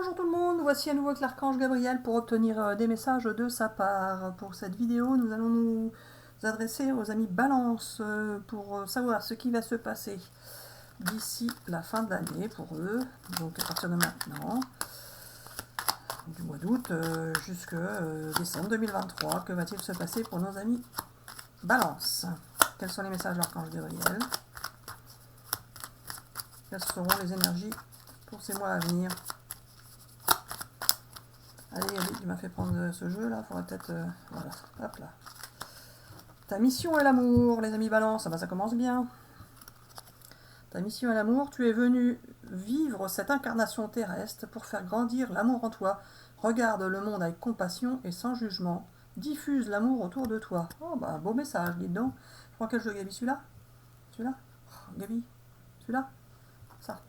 Bonjour tout le monde, voici à nouveau avec l'archange Gabriel pour obtenir des messages de sa part. Pour cette vidéo, nous allons nous adresser aux amis Balance pour savoir ce qui va se passer d'ici la fin de l'année pour eux, donc à partir de maintenant, du mois d'août jusqu'à décembre 2023. Que va-t-il se passer pour nos amis Balance? Quels sont les messages de l'archange Gabriel? Quelles seront les énergies pour ces mois à venir? Allez, il m'a fait prendre ce jeu là, il faudrait peut-être... voilà, hop là. Ta mission est l'amour, les amis Balance, ça commence bien. Ta mission est l'amour, tu es venu vivre cette incarnation terrestre pour faire grandir l'amour en toi. Regarde le monde avec compassion et sans jugement. Diffuse l'amour autour de toi. Oh bah, beau message, dites donc. Je prends quel jeu, Gabi? Celui-là? Celui-là? Oh, Gabi? Celui-là? Ça.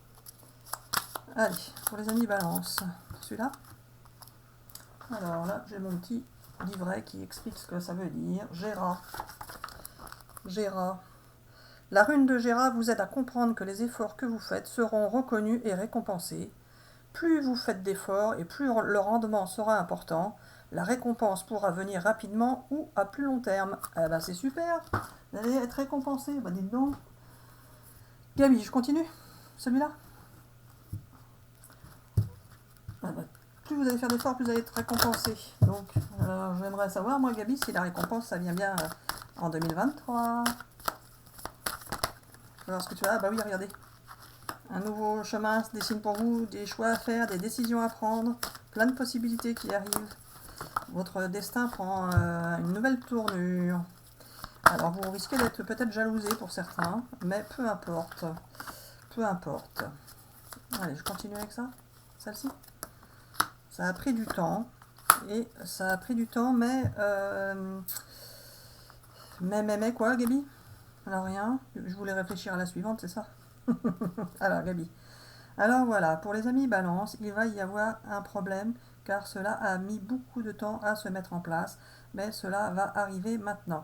Allez, pour les amis Balance. Celui-là? Alors là, j'ai mon petit livret qui explique ce que ça veut dire. Gera. Gera. La rune de Gera vous aide à comprendre que les efforts que vous faites seront reconnus et récompensés. Plus vous faites d'efforts et plus le rendement sera important, la récompense pourra venir rapidement ou à plus long terme. Ah bah c'est super, vous allez être récompensé. Bah dites donc. Gabi, je continue? Celui-là? Ah bah, plus vous allez faire d'efforts, plus vous allez être récompensé. Donc, j'aimerais savoir, moi, Gabi, si la récompense, ça vient bien en 2023. Alors, ce que tu as, bah oui, regardez. Un nouveau chemin se dessine pour vous, des choix à faire, des décisions à prendre, plein de possibilités qui arrivent. Votre destin prend une nouvelle tournure. Alors, vous risquez d'être peut-être jalousé pour certains, mais peu importe. Peu importe. Allez, je continue avec ça. Celle-ci. Ça a pris du temps, et ça a pris du temps, mais quoi, Gabi? Alors rien, je voulais réfléchir à la suivante, c'est ça? Alors, Gabi. Alors voilà, pour les amis Balance, il va y avoir un problème, car cela a mis beaucoup de temps à se mettre en place, mais cela va arriver maintenant.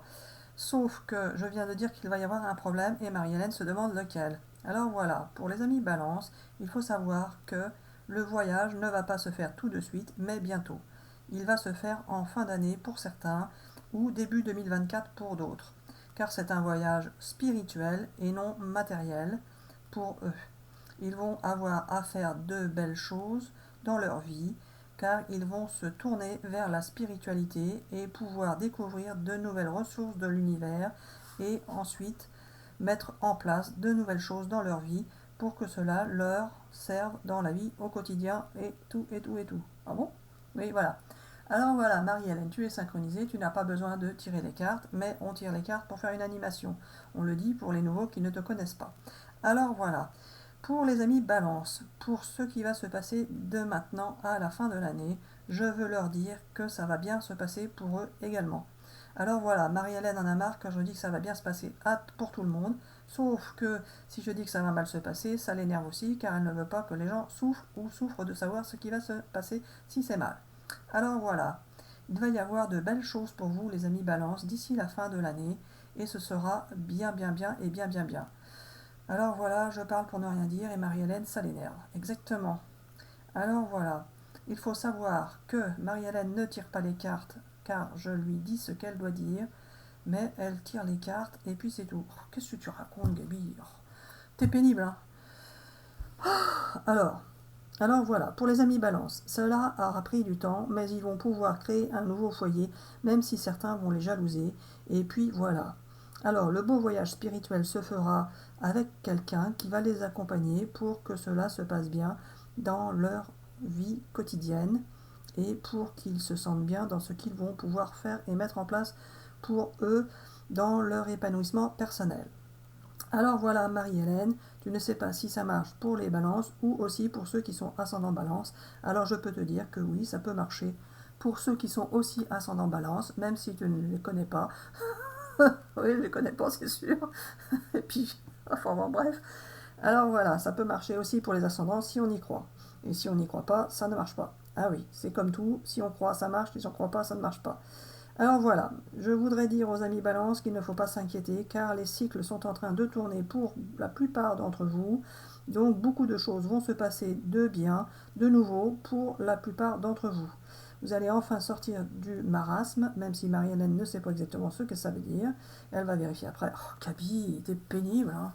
Sauf que je viens de dire qu'il va y avoir un problème, et Marie-Hélène se demande lequel. Alors voilà, pour les amis Balance, il faut savoir que le voyage ne va pas se faire tout de suite, mais bientôt. Il va se faire en fin d'année pour certains, ou début 2024 pour d'autres, car c'est un voyage spirituel et non matériel pour eux. Ils vont avoir à faire de belles choses dans leur vie, car ils vont se tourner vers la spiritualité et pouvoir découvrir de nouvelles ressources de l'univers et ensuite mettre en place de nouvelles choses dans leur vie pour que cela leur serve dans la vie au quotidien et tout. Ah bon? Oui, voilà. Alors voilà, Marie-Hélène, tu es synchronisée, tu n'as pas besoin de tirer les cartes, mais on tire les cartes pour faire une animation. On le dit pour les nouveaux qui ne te connaissent pas. Alors voilà. Pour les amis Balance, pour ce qui va se passer de maintenant à la fin de l'année, je veux leur dire que ça va bien se passer pour eux également. Alors voilà, Marie-Hélène en a marre quand je dis que ça va bien se passer pour tout le monde, sauf que si je dis que ça va mal se passer, ça l'énerve aussi, car elle ne veut pas que les gens souffrent ou souffrent de savoir ce qui va se passer si c'est mal. Alors voilà, il va y avoir de belles choses pour vous les amis Balance d'ici la fin de l'année, et ce sera bien et bien. Alors voilà, je parle pour ne rien dire et Marie-Hélène, ça l'énerve. Exactement. Alors voilà, il faut savoir que Marie-Hélène ne tire pas les cartes car je lui dis ce qu'elle doit dire, mais elle tire les cartes et puis c'est tout. Oh, qu'est-ce que tu racontes, Gabi? Oh, t'es pénible, hein? Alors voilà, pour les amis Balance, cela aura pris du temps, mais ils vont pouvoir créer un nouveau foyer, même si certains vont les jalouser. Et puis voilà. Alors, le beau voyage spirituel se fera avec quelqu'un qui va les accompagner pour que cela se passe bien dans leur vie quotidienne et pour qu'ils se sentent bien dans ce qu'ils vont pouvoir faire et mettre en place pour eux dans leur épanouissement personnel. Alors voilà, Marie-Hélène, tu ne sais pas si ça marche pour les balances ou aussi pour ceux qui sont ascendant balance. Alors je peux te dire que oui, ça peut marcher pour ceux qui sont aussi ascendant balance, même si tu ne les connais pas. Oui, je ne les connais pas, c'est sûr. Et puis, enfin bon, bref. Alors voilà, ça peut marcher aussi pour les ascendants si on y croit. Et si on n'y croit pas, ça ne marche pas. Ah oui, c'est comme tout, si on croit, ça marche, si on ne croit pas, ça ne marche pas. Alors voilà, je voudrais dire aux amis Balance qu'il ne faut pas s'inquiéter car les cycles sont en train de tourner pour la plupart d'entre vous Donc beaucoup de choses vont se passer de bien, de nouveau, pour la plupart d'entre vous. Vous allez enfin sortir du marasme, même si Marie-Hélène ne sait pas exactement ce que ça veut dire. Elle va vérifier après. Oh, Gabi, t'es pénible, hein.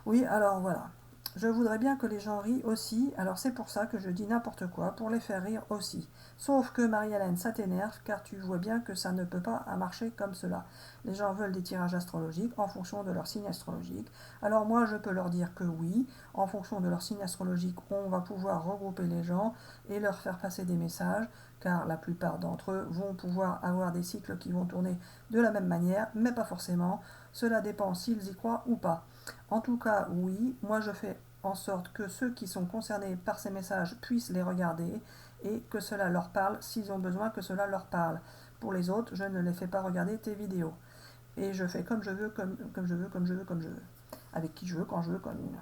Oui, alors voilà. Je voudrais bien que les gens rient aussi, alors c'est pour ça que je dis n'importe quoi, pour les faire rire aussi. Sauf que Marie-Hélène, ça t'énerve, car tu vois bien que ça ne peut pas marcher comme cela. Les gens veulent des tirages astrologiques en fonction de leur signe astrologique. Alors moi, je peux leur dire que oui, en fonction de leur signe astrologique, on va pouvoir regrouper les gens et leur faire passer des messages, car la plupart d'entre eux vont pouvoir avoir des cycles qui vont tourner de la même manière, mais pas forcément. Cela dépend s'ils y croient ou pas. En tout cas, oui, moi je fais en sorte que ceux qui sont concernés par ces messages puissent les regarder et que cela leur parle s'ils ont besoin que cela leur parle. Pour les autres, je ne les fais pas regarder tes vidéos. Et je fais comme je veux, comme je veux, comme je veux, comme je veux. Avec qui je veux, quand je veux, comme une.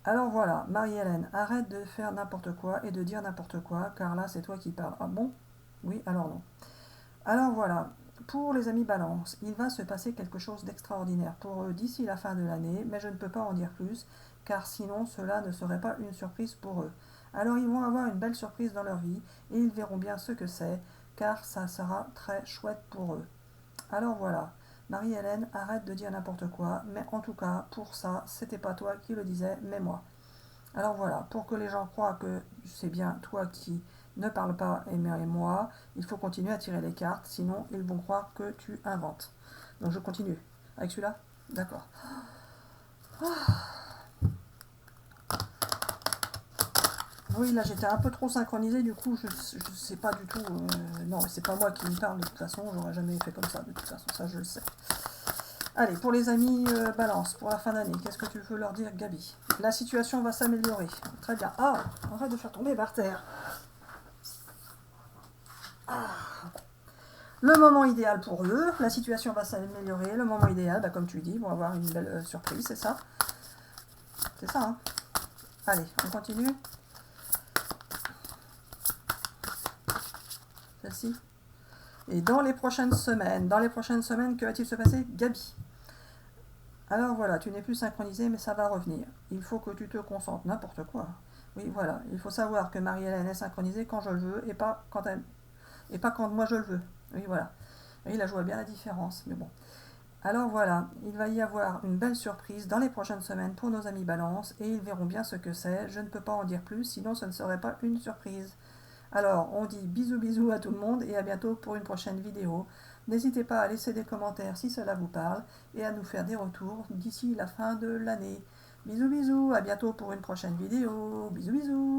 Alors voilà, Marie-Hélène, arrête de faire n'importe quoi et de dire n'importe quoi, car là c'est toi qui parles. Ah bon? Oui, alors non. Alors voilà, pour les amis Balance, il va se passer quelque chose d'extraordinaire pour eux d'ici la fin de l'année, mais je ne peux pas en dire plus, car sinon cela ne serait pas une surprise pour eux. Alors ils vont avoir une belle surprise dans leur vie, et ils verront bien ce que c'est, car ça sera très chouette pour eux. Alors voilà, Marie-Hélène, arrête de dire n'importe quoi, mais en tout cas, pour ça, c'était pas toi qui le disais, mais moi. Alors voilà, pour que les gens croient que c'est bien toi qui ne parle pas et moi, il faut continuer à tirer les cartes, sinon ils vont croire que tu inventes. Donc je continue. Avec celui-là? D'accord. Oui, là j'étais un peu trop synchronisé, du coup je sais pas du tout. Non, c'est pas moi qui me parle de toute façon, j'aurais jamais fait comme ça de toute façon, ça je le sais. Allez, pour les amis Balance, pour la fin d'année, qu'est-ce que tu veux leur dire, Gabi? La situation va s'améliorer. Très bien. Ah, arrête de faire tomber par terre. Le moment idéal pour eux, la situation va s'améliorer. Le moment idéal, bah, comme tu dis, ils vont avoir une belle surprise, c'est ça? C'est ça, hein? Allez, on continue. Celle-ci. Et dans les prochaines semaines, que va-t-il se passer, Gabi? Alors voilà, tu n'es plus synchronisé, mais ça va revenir. Il faut que tu te concentres, n'importe quoi. Oui, voilà, il faut savoir que Marie-Hélène est synchronisée quand je le veux et pas quand moi je le veux. Oui, voilà. Oui, là, je vois bien la différence, mais bon. Alors voilà, il va y avoir une belle surprise dans les prochaines semaines pour nos amis Balance et ils verront bien ce que c'est. Je ne peux pas en dire plus, sinon ce ne serait pas une surprise. Alors, on dit bisous bisous à tout le monde et à bientôt pour une prochaine vidéo. N'hésitez pas à laisser des commentaires si cela vous parle et à nous faire des retours d'ici la fin de l'année. Bisous bisous, à bientôt pour une prochaine vidéo. Bisous bisous.